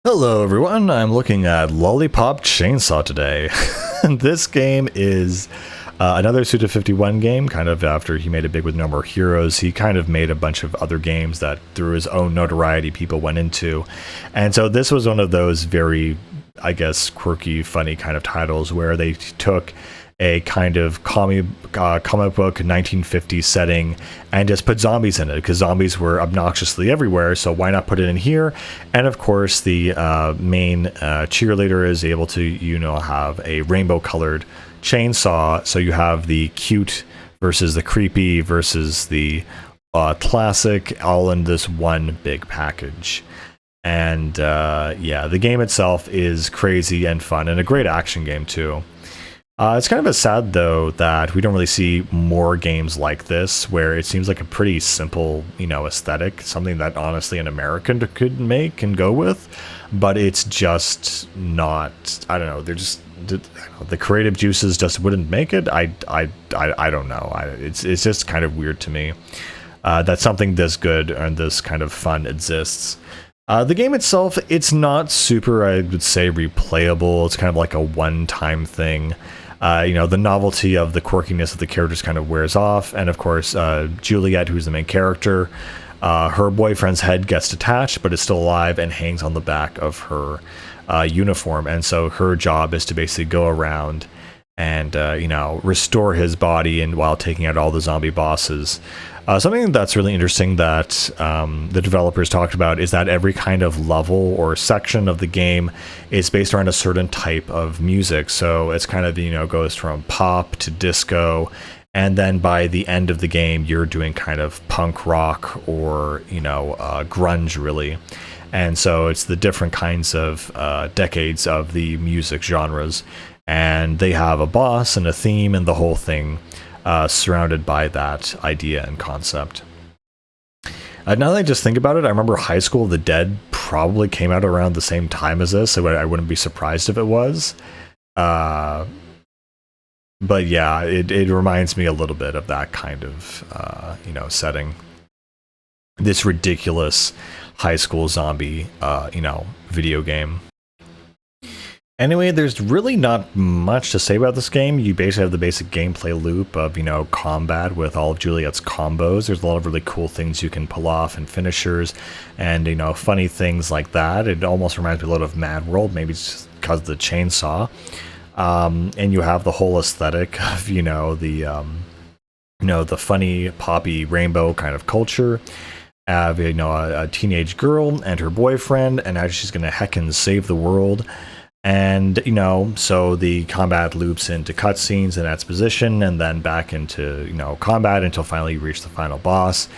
Hello everyone, I'm looking at Lollipop Chainsaw today. This game is another Suda51 game, kind of after he made it big with No More Heroes. He kind of made a bunch of other games that through his own notoriety people went into. And so this was one of those very, I guess, quirky, funny kind of titles where they took a kind of comic book 1950s setting and just put zombies in it because zombies were obnoxiously everywhere, so why not put it in here? And of course the main cheerleader is able to have a rainbow colored chainsaw, so you have the cute versus the creepy versus the classic all in this one big package. And yeah, the game itself is crazy and fun and a great action game too. It's kind of sad, though, that we don't really see more games like this, where it seems like a pretty simple, aesthetic, something that honestly an American could make and go with, but it's just not. I don't know. They're just the creative juices just wouldn't make it. I don't know. It's just kind of weird to me that something this good and this kind of fun exists. The game itself, it's not super, I would say, replayable. It's kind of like a one-time thing. The novelty of the quirkiness of the characters kind of wears off. And of course, Juliet, who's the main character, her boyfriend's head gets detached, but is still alive and hangs on the back of her uniform. And so her job is to basically go around and, restore his body and while taking out all the zombie bosses. Something that's really interesting that the developers talked about is that every kind of level or section of the game is based around a certain type of music. So it's kind of, goes from pop to disco. And then by the end of the game, you're doing kind of punk rock or, grunge, really. And so it's the different kinds of decades of the music genres. And they have a boss and a theme and the whole thing surrounded by that idea and concept. Now that I just think about it, I remember High School of the Dead probably came out around the same time as this, so I wouldn't be surprised if it was. But yeah, it reminds me a little bit of that kind of, setting. This ridiculous high school zombie, video game. Anyway, there's really not much to say about this game. You basically have the basic gameplay loop of, combat with all of Juliet's combos. There's a lot of really cool things you can pull off and finishers and, funny things like that. It almost reminds me a lot of Mad World, maybe it's just because of the chainsaw. And you have the whole aesthetic of, the funny poppy rainbow kind of culture. Have, a teenage girl and her boyfriend, and now she's going to heckin' save the world. And, so the combat loops into cutscenes and exposition and then back into, combat until finally you reach the final boss.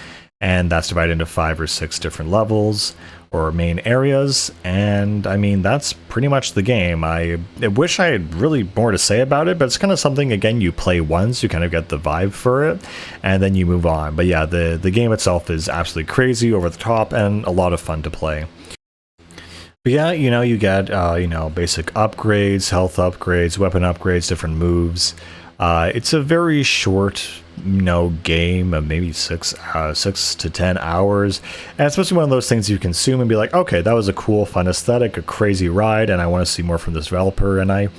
And that's divided into 5 or 6 different levels or main areas. And I mean, that's pretty much the game. I wish I had really more to say about it, but it's kind of something, again, you play once, you kind of get the vibe for it, and then you move on. But yeah, the game itself is absolutely crazy, over the top, and a lot of fun to play. But yeah, you get, basic upgrades, health upgrades, weapon upgrades, different moves. It's a very short, game of maybe 6 to 10 hours. And it's supposed to be one of those things you consume and be like, okay, that was a cool, fun aesthetic, a crazy ride, and I want to see more from this developer. And I'm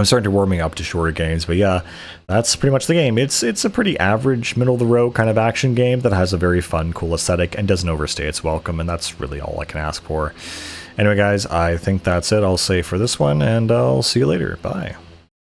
starting to warming up to shorter games, but yeah, that's pretty much the game. It's a pretty average, middle-of-the-road kind of action game that has a very fun, cool aesthetic and doesn't overstay its welcome, and that's really all I can ask for. Anyway, guys, I think that's it. I'll say for this one, and I'll see you later. Bye.